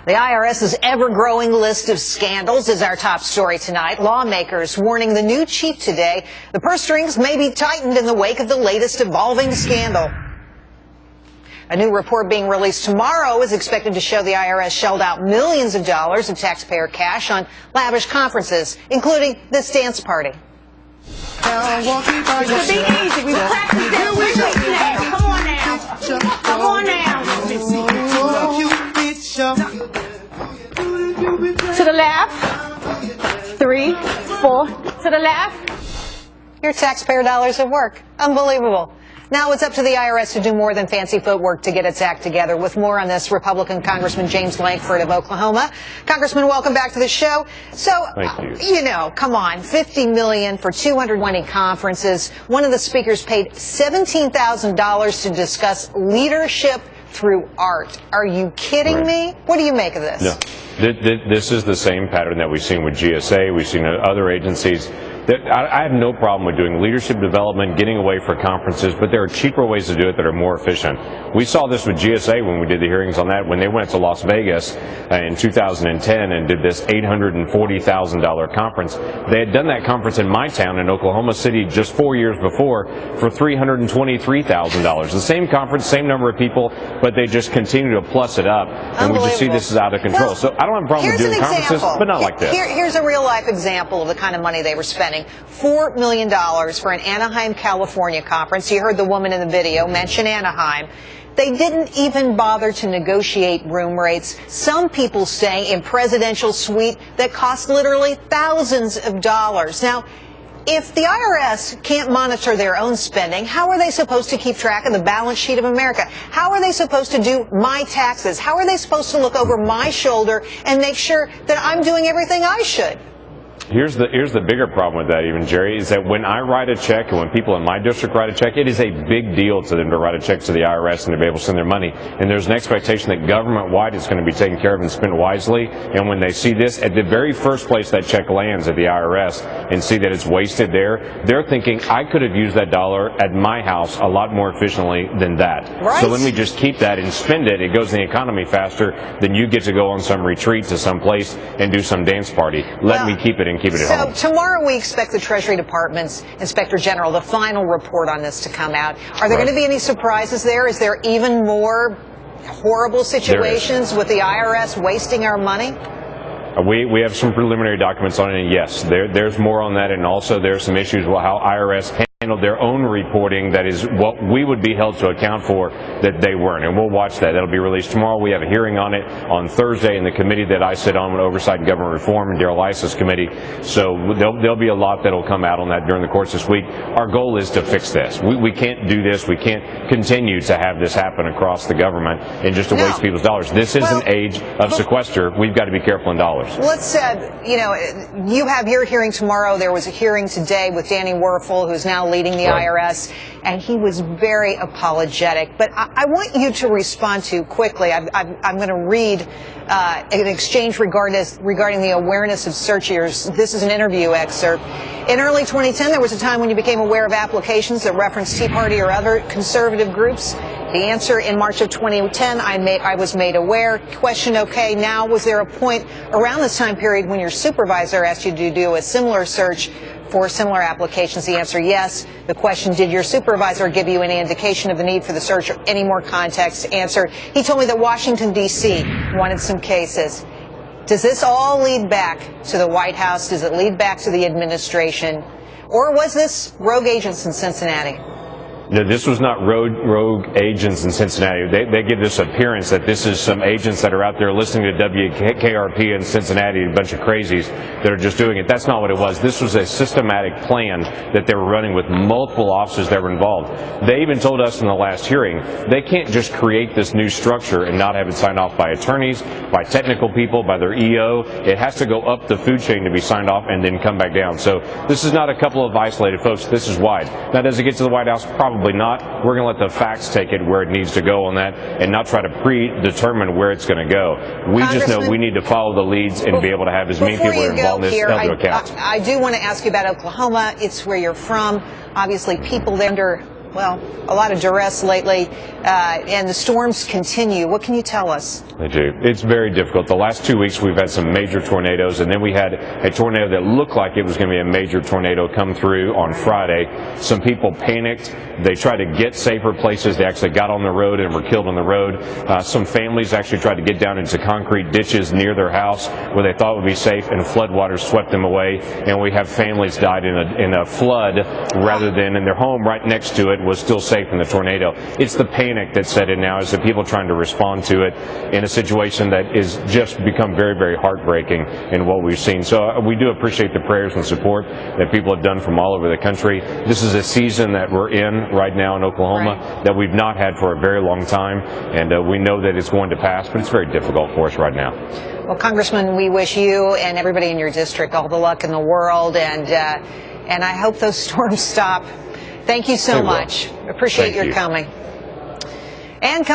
The IRS's ever-growing list of scandals is our top story tonight. Lawmakers warning the new chief today the purse strings may be tightened in the wake of the latest evolving scandal. A new report being released tomorrow is expected to show the IRS shelled out millions of dollars of taxpayer cash on lavish conferences, including this dance party. It's be easy. We practiced that quickly now. Come on now. Come on now. To the left. 3, 4. To the left. Your taxpayer dollars at work. Unbelievable. Now it's up to the IRS to do more than fancy footwork to get its act together. With more on this, Republican Congressman James Lankford of Oklahoma. Congressman, welcome back to the show. So, you know, come on, $50 million for 220 conferences. One of the speakers paid $17,000 to discuss leadership through art. Are you kidding me? What do you make of this? No. This is the same pattern that we've seen with GSA. We've seen other agencies. I have no problem with doing leadership development, getting away for conferences, but there are cheaper ways to do it that are more efficient. We saw this with GSA when we did the hearings on that, when they went to Las Vegas in 2010 and did this $840,000 conference. They had done that conference in my town in Oklahoma City just 4 years before for $323,000. The same conference, same number of people, but they just continue to plus it up, and we just see this is out of control. Well, so I don't have a problem with doing conferences, but not like this. Here's a real-life example of the kind of money they were spending. $4 million for an Anaheim, California conference. You heard the woman in the video mention Anaheim. They didn't even bother to negotiate room rates. Some people stay in presidential suite that cost literally thousands of dollars. Now, if the IRS can't monitor their own spending, how are they supposed to keep track of the balance sheet of America? How are they supposed to do my taxes? How are they supposed to look over my shoulder and make sure that I'm doing everything I should? Here's the bigger problem with that even, Gerri, is that when I write a check and when people in my district write a check, it is a big deal to them to write a check to the IRS and to be able to send their money. And there's an expectation that government-wide it's going to be taken care of and spent wisely. And when they see this, at the very first place that check lands at the IRS and see that it's wasted there, they're thinking, I could have used that dollar at my house a lot more efficiently than that. Right. So let me just keep that and spend it. It goes in the economy faster than you get to go on some retreat to some place and do some dance party. Let me keep it and keep it at home. So tomorrow we expect the Treasury Department's Inspector General, the final report on this, to come out. Are there going to be any surprises there? Is there even more horrible situations with the IRS wasting our money? We have some preliminary documents on it, and yes, there's more on that, and also there's some issues with how IRS handled their own reporting that is what we would be held to account for that they weren't, and we'll watch that. That'll be released tomorrow. We have a hearing on it on Thursday in the committee that I sit on with Oversight and Government Reform and Darrell Issa's committee, so there'll be a lot that'll come out on that during the course this week. Our goal is to fix this. We can't do this. We can't continue to have this happen across the government and just to waste people's dollars. This is an age of sequester. We've got to be careful in dollars. Let's you have your hearing tomorrow. There was a hearing today with Danny Werfel, who's now leading the IRS, and he was very apologetic. But I want you to respond to quickly. I'm going to read an exchange regarding the awareness of searchers. This is an interview excerpt. In early 2010, there was a time when you became aware of applications that referenced Tea Party or other conservative groups. The answer: in March of 2010, I was made aware. Question: okay, now was there a point around this time period when your supervisor asked you to do a similar search for similar applications? The answer: yes. The question: did your supervisor give you any indication of the need for the search or any more context? Answer: he told me that Washington, D.C. wanted some cases. Does this all lead back to the White House? Does it lead back to the administration? Or was this rogue agents in Cincinnati? No, this was not rogue agents in Cincinnati. They give this appearance that this is some agents that are out there listening to WKRP in Cincinnati, a bunch of crazies that are just doing it. That's not what it was. This was a systematic plan that they were running with multiple officers that were involved. They even told us in the last hearing they can't just create this new structure and not have it signed off by attorneys, by technical people, by their EO. It has to go up the food chain to be signed off and then come back down. So this is not a couple of isolated folks. This is wide. Now, does it get to the White House? Probably not. We're going to let the facts take it where it needs to go on that and not try to predetermine where it's going to go. We just know we need to follow the leads and be able to have as many people involved in this held to account. I do want to ask you about Oklahoma. It's where you're from. Obviously, people there under well, a lot of duress lately, and the storms continue. What can you tell us? They do. It's very difficult. The last 2 weeks we've had some major tornadoes, and then we had a tornado that looked like it was going to be a major tornado come through on Friday. Some people panicked. They tried to get safer places. They actually got on the road and were killed on the road. Some families actually tried to get down into concrete ditches near their house where they thought would be safe, and floodwaters swept them away. And we have families died in a flood rather than in their home right next to it was still safe in the tornado. It's the panic that's set in now, is the people trying to respond to it in a situation that is just become very, very heartbreaking in what we've seen. So we do appreciate the prayers and support that people have done from all over the country. This is a season that we're in right now in Oklahoma that we've not had for a very long time, and we know that it's going to pass, but it's very difficult for us right now. Well, Congressman, we wish you and everybody in your district all the luck in the world, and I hope those storms stop. Thank you so much. Appreciate your coming. And